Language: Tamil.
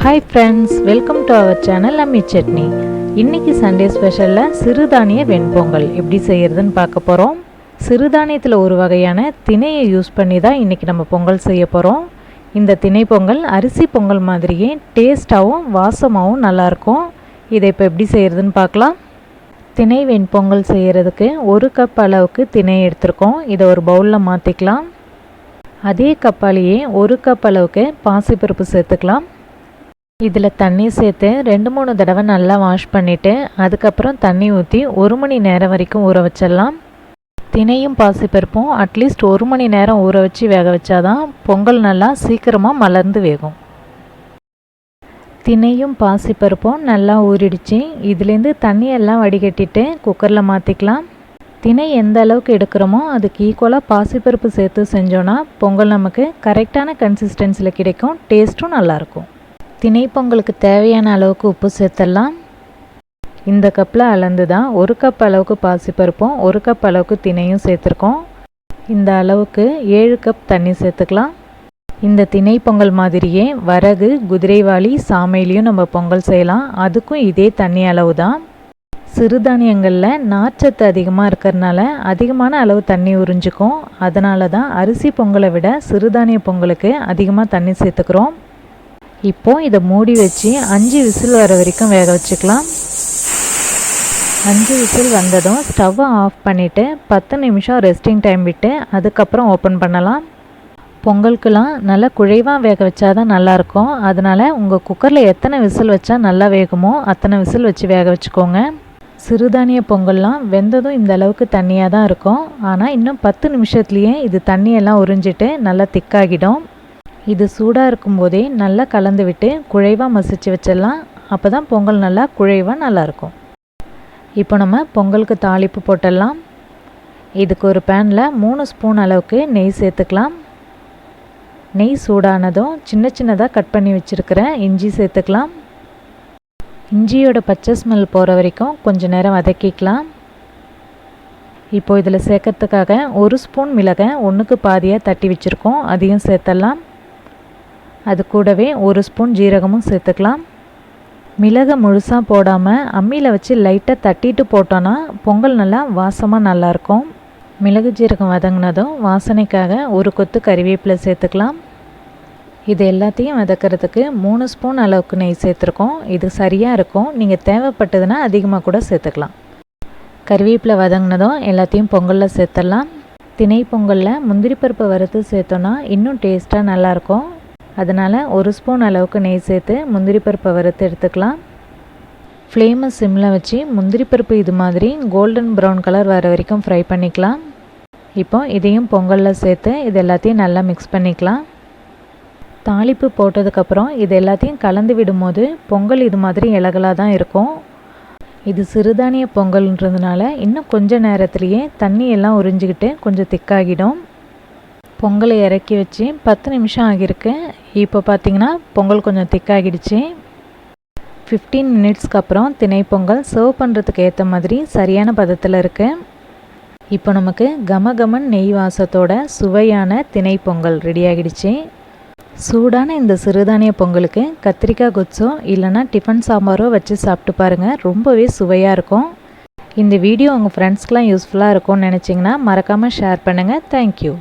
Hi friends, welcome to our channel Ammi Chutney. இன்னைக்கு சண்டே ஸ்பெஷல்ல சிறுதானிய வெண்பொங்கல் எப்படி செய்யறதுன்னு பார்க்க போறோம். சிறுதானியத்துல ஒரு வகையான திணையை யூஸ் பண்ணி தான் இன்னைக்கு நம்ம பொங்கல் செய்ய போறோம். இந்த திணை பொங்கல் அரிசி பொங்கல் மாதிரியே டேஸ்டாவும் வாசமாவும் நல்லா இருக்கும். இதை இப்போ எப்படி செய்யறதுன்னு பார்க்கலாம். திணை வெண்பொங்கல் செய்யறதுக்கு 1 கப் அளவுக்கு திணை எடுத்துருக்கோம். இதை ஒரு பவுல்ல மாத்திக்கலாம். அதே கப்பாலேயே 1 கப் அளவுக்கு பாசிப்பருப்பு சேர்த்துக்கலாம். இதில் தண்ணி சேர்த்து 2-3 தடவை நல்லா வாஷ் பண்ணிவிட்டு அதுக்கப்புறம் தண்ணி ஊற்றி 1 மணி நேரம் வரைக்கும் ஊற வச்சிடலாம். திணையும் பாசிப்பருப்பும் அட்லீஸ்ட் 1 மணி நேரம் ஊற வச்சு வேக வச்சாதான் பொங்கல் நல்லா சீக்கிரமாக மலர்ந்து வேகும். திணையும் பாசிப்பருப்பும் நல்லா ஊறிடுச்சு. இதுலேருந்து தண்ணியெல்லாம் வடிகட்டிட்டு குக்கரில் மாற்றிக்கலாம். திணை எந்த அளவுக்கு எடுக்கிறோமோ அதுக்கு ஈக்குவலாக பாசிப்பருப்பு சேர்த்து செஞ்சோன்னா பொங்கல் நமக்கு கரெக்டான கன்சிஸ்டன்சியில் கிடைக்கும். டேஸ்ட்டும் நல்லாயிருக்கும். திணை பொங்கலுக்கு தேவையான அளவுக்கு உப்பு சேர்த்துடலாம். இந்த கப்பில் அளந்து தான் 1 கப் அளவுக்கு பாசிப்பருப்பும் 1 கப் அளவுக்கு திணையும் சேர்த்துருக்கோம். இந்த அளவுக்கு 7 கப் தண்ணி சேர்த்துக்கலாம். இந்த திணை பொங்கல் மாதிரியே வரகு, குதிரைவாளி, சாமையிலையும் நம்ம பொங்கல் செய்யலாம். அதுக்கும் இதே தண்ணி அளவு தான். சிறுதானியங்களில் நார்ச்சத்து அதிகமாக இருக்கிறதுனால அதிகமான அளவு தண்ணி உறிஞ்சிக்கும். அதனால தான் அரிசி பொங்கலை விட சிறுதானிய பொங்கலுக்கு அதிகமாக தண்ணி சேர்த்துக்கிறோம். இப்போது இதை மூடி வச்சு 5 விசில் வர வரைக்கும் வேக வச்சுக்கலாம். 5 விசில் வந்ததும் ஸ்டவ்வை ஆஃப் பண்ணிவிட்டு 10 நிமிஷம் ரெஸ்டிங் டைம் விட்டு அதுக்கப்புறம் ஓப்பன் பண்ணலாம். பொங்கலுக்கெலாம் நல்லா குழைவாக வேக வச்சா தான் நல்லாயிருக்கும். அதனால் உங்கள் குக்கரில் எத்தனை விசில் வச்சா நல்லா வேகுமோ அத்தனை விசில் வச்சு வேக வச்சுக்கோங்க. சிறுதானிய பொங்கல்லாம் வெந்ததும் இந்த அளவுக்கு தண்ணியாக தான் இருக்கும். ஆனால் இன்னும் 10 நிமிஷத்துலேயே இது தண்ணியெல்லாம் உறிஞ்சிட்டு நல்லா திக்காகிடும். இது சூடாக இருக்கும்போதே நல்லா கலந்து விட்டு குழைவாக மசிச்சு வச்சிடலாம். அப்போ தான் பொங்கல் நல்லா குழைவாக நல்லாயிருக்கும். இப்போ நம்ம பொங்கலுக்கு தாளிப்பு போட்டுடலாம். இதுக்கு ஒரு பேனில் 3 ஸ்பூன் அளவுக்கு நெய் சேர்த்துக்கலாம். நெய் சூடானதும் சின்னதாக கட் பண்ணி வச்சுருக்கிற இஞ்சி சேர்த்துக்கலாம். இஞ்சியோட பச்சை ஸ்மெல் போகிற வரைக்கும் கொஞ்சம் நேரம் வதக்கிக்கலாம். இப்போது இதில் சேர்க்கறதுக்காக 1 ஸ்பூன் மிளகை 1க்கு பாதியாக தட்டி வச்சுருக்கோம். அதையும் சேர்த்துடலாம். அது கூடவே 1 ஸ்பூன் ஜீரகமும் சேர்த்துக்கலாம். மிளகை முழுசாக போடாமல் அம்மியில் வச்சு லைட்டாக தட்டிட்டு போட்டோன்னா பொங்கல் நல்லா வாசமாக நல்லாயிருக்கும். மிளகு ஜீரகம் வதங்கினதும் வாசனைக்காக 1 கொத்து கறிவேப்பிலை சேர்த்துக்கலாம். இது எல்லாத்தையும் வதக்கிறதுக்கு 3 ஸ்பூன் அளவுக்கு நெய் சேர்த்துருக்கோம். இது சரியாக இருக்கும். நீங்கள் தேவைப்பட்டதுன்னா அதிகமாக கூட சேர்த்துக்கலாம். கறிவேப்பிலை வதங்கினதும் எல்லாத்தையும் பொங்கலில் சேர்த்துடலாம். திணை பொங்கலில் முந்திரி பருப்பை வறுத்து சேர்த்தோன்னா இன்னும் டேஸ்ட்டாக நல்லாயிருக்கும். அதனால் 1 ஸ்பூன் அளவுக்கு நெய் சேர்த்து முந்திரி பருப்பை வறுத்து எடுத்துக்கலாம். ஃப்ளேமை சிம்மில் வச்சு முந்திரி பருப்பு இது மாதிரி கோல்டன் ப்ரௌன் கலர் வர வரைக்கும் ஃப்ரை பண்ணிக்கலாம். இப்போ இதையும் பொங்கலில் சேர்த்து இது எல்லாத்தையும் நல்லா மிக்ஸ் பண்ணிக்கலாம். தாளிப்பு போட்டதுக்கப்புறம் இது எல்லாத்தையும் கலந்து விடும்போது பொங்கல் இது மாதிரி இலகலாக தான் இருக்கும். இது சிறுதானிய பொங்கல்ன்றதுனால இன்னும் கொஞ்சம் நேரத்துலேயே தண்ணி எல்லாம் உறிஞ்சிக்கிட்டு கொஞ்சம் திக்காகிடும். பொங்கலை இறக்கி வச்சு 10 நிமிஷம் ஆகியிருக்கு. இப்போ பார்த்திங்கன்னா பொங்கல் கொஞ்சம் திக்காகிடுச்சு. 15 மினிட்ஸ்க்கு அப்புறம் திணை பொங்கல் சர்வ் பண்ணுறதுக்கு ஏற்ற மாதிரி சரியான பதத்தில் இருக்குது. இப்போ நமக்கு கமகமன் நெய் வாசத்தோட சுவையான திணை பொங்கல் ரெடி ஆகிடுச்சு. சூடான இந்த சிறுதானிய பொங்கலுக்கு கத்திரிக்காய் கொச்சோ இல்லைனா டிஃபன் சாம்பாரோ வச்சு சாப்பிட்டு பாருங்கள். ரொம்பவே சுவையாக இருக்கும். இந்த வீடியோ உங்கள் ஃப்ரெண்ட்ஸ்க்கெலாம் யூஸ்ஃபுல்லாக இருக்கும்னு நினச்சிங்கன்னா மறக்காமல் ஷேர் பண்ணுங்கள். தேங்க்யூ.